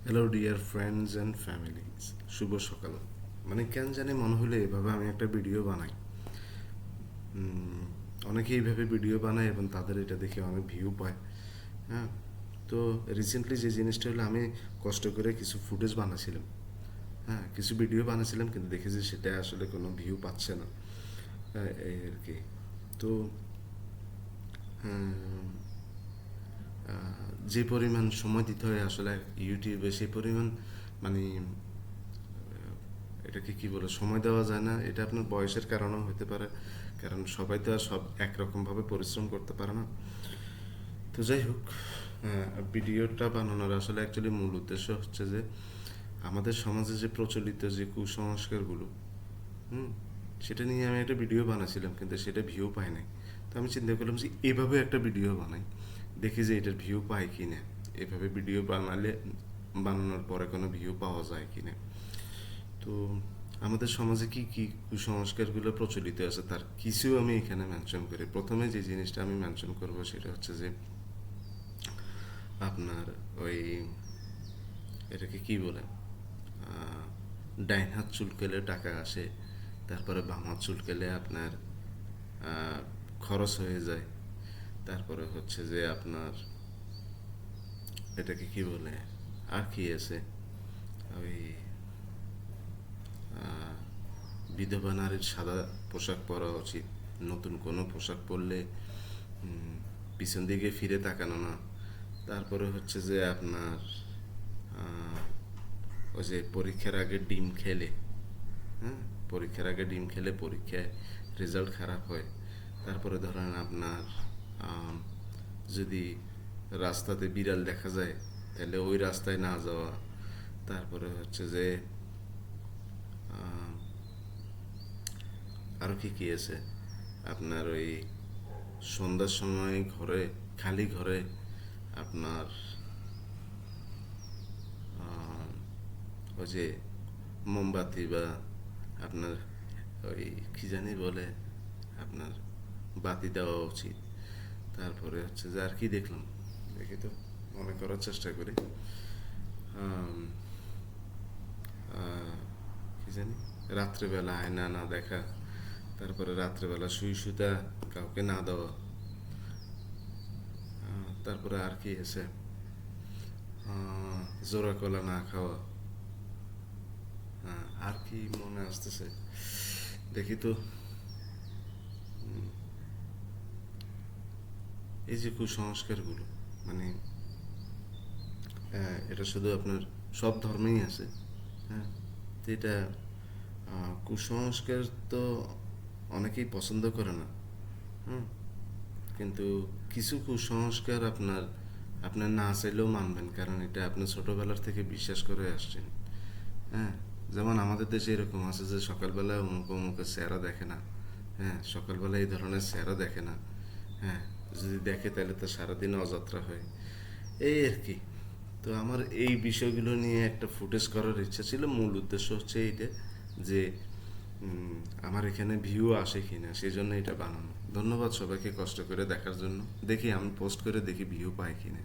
Hello dear friends and families, শুভ সকাল। মানে কেন জানি মনে হলো এভাবে আমি একটা ভিডিও বানাই। অনেকে এইভাবে ভিডিও বানায় এবং তাদের এটা দেখে অনেক ভিউ পায়। হ্যাঁ, তো রিসেন্টলি যে জিনিসটা হলো, আমি কষ্ট করে কিছু ফুটেজ বানাছিলাম। হ্যাঁ, কিছু ভিডিও বানাছিলাম, কিন্তু দেখেছি সেটা আসলে কোনো ভিউ পাচ্ছে না। হ্যাঁ, এই আর কি। তো যে পরিমাণ সময় দিতে হয় আসলে ইউটিউবে, সেই পরিমাণ মানে এটাকে কি বলে, সময় দেওয়া যায় না। এটা আপনার বয়সের কারণেও হতে পারে, কারণ সবাই তো আর সব একরকমভাবে পরিশ্রম করতে পারে না। তো যাই হোক, ভিডিওটা বানানোর আসলে অ্যাকচুয়ালি মূল উদ্দেশ্য হচ্ছে যে আমাদের সমাজে যে প্রচলিত যে কুসংস্কারগুলো, হুম, সেটা নিয়ে আমি একটা ভিডিও বানাছিলাম, কিন্তু সেটা ভিউ পায় নাই। তো আমি চিন্তা করলাম যে এভাবে একটা ভিডিও বানাই, দেখি যে এটার ভিউ পায় কি না। এভাবে ভিডিও বানানোর পরে কোনো ভিউ পাওয়া যায় কি না। তো আমাদের সমাজে কি কি কুসংস্কারগুলো প্রচলিত আছে তার কিছু আমি এখানে মেনশন করি। প্রথমে যে জিনিসটা আমি মেনশন করব সেটা হচ্ছে যে আপনার ওই এটাকে কি বলে, ডাইন হাত চুলকেলে টাকা আসে, তারপরে বাম হাত চুলকেলে আপনার আহ, খরচ হয়ে যায়। তারপরে হচ্ছে যে আপনার এটাকে কি বলে, আর কি আছে, ওই বিধবা নারীর সাদা পোশাক পরা উচিত, নতুন কোনো পোশাক পরলে পিছন দিকে ফিরে তাকানো না। তারপরে হচ্ছে যে আপনার ওই যে পরীক্ষার আগে ডিম খেলে, হ্যাঁ, পরীক্ষার আগে ডিম খেলে পরীক্ষায় রেজাল্ট খারাপ হয়। তারপরে ধরেন আপনার আম, যদি রাস্তাতে বিড়াল দেখা যায় তাহলে ওই রাস্তায় না যাওয়া। তারপরে হচ্ছে যে আরও কি কি আছে আপনার, ওই সন্ধ্যার সময় ঘরে, খালি ঘরে আপনার ওই যে মোমবাতি বা আপনার ওই কি জানি বলে, আপনার বাতি দেওয়া উচিত। তারপরে হচ্ছে যে আর কি দেখলাম, দেখি তো মনে করার চেষ্টা করি। আম, আহ, কি জানি, রাত্রেবেলা আয়না না দেখা, তারপরে রাত্রেবেলা শুই সুতা কাউকে না দেওয়া। তারপরে আর কি আছে, জোড়া কলা না খাওয়া। আর কি মনে আসতেছে, দেখি তো। এই যে কুসংস্কারগুলো, মানে এটা শুধু আপনার সব ধর্মেই আছে। হ্যাঁ, তো এটা কুসংস্কার তো অনেকেই পছন্দ করে না। হুম, কিন্তু কিছু কুসংস্কার আপনার আপনার না চাইলেও মানবেন, কারণ এটা আপনি ছোটবেলার থেকে বিশ্বাস করে আসছেন। হ্যাঁ, যেমন আমাদের দেশে এরকম আছে যে সকালবেলা অমুক অমুকের চেহারা দেখে না। হ্যাঁ, সকালবেলা এই ধরনের চেহারা দেখে না। হ্যাঁ, যদি দেখে তাহলে তো সারাদিন অযাত্রা হয়, এই আর কি। তো আমার এই বিষয়গুলো নিয়ে একটা ফুটেজ করার ইচ্ছা ছিল। মূল উদ্দেশ্য হচ্ছে এইটা যে উম, আমার এখানে ভিউ আসে কিনা, সেই জন্য এটা বানানো। ধন্যবাদ সবাইকে কষ্ট করে দেখার জন্য। দেখি আমি পোস্ট করে দেখি ভিউ পাই কিনা।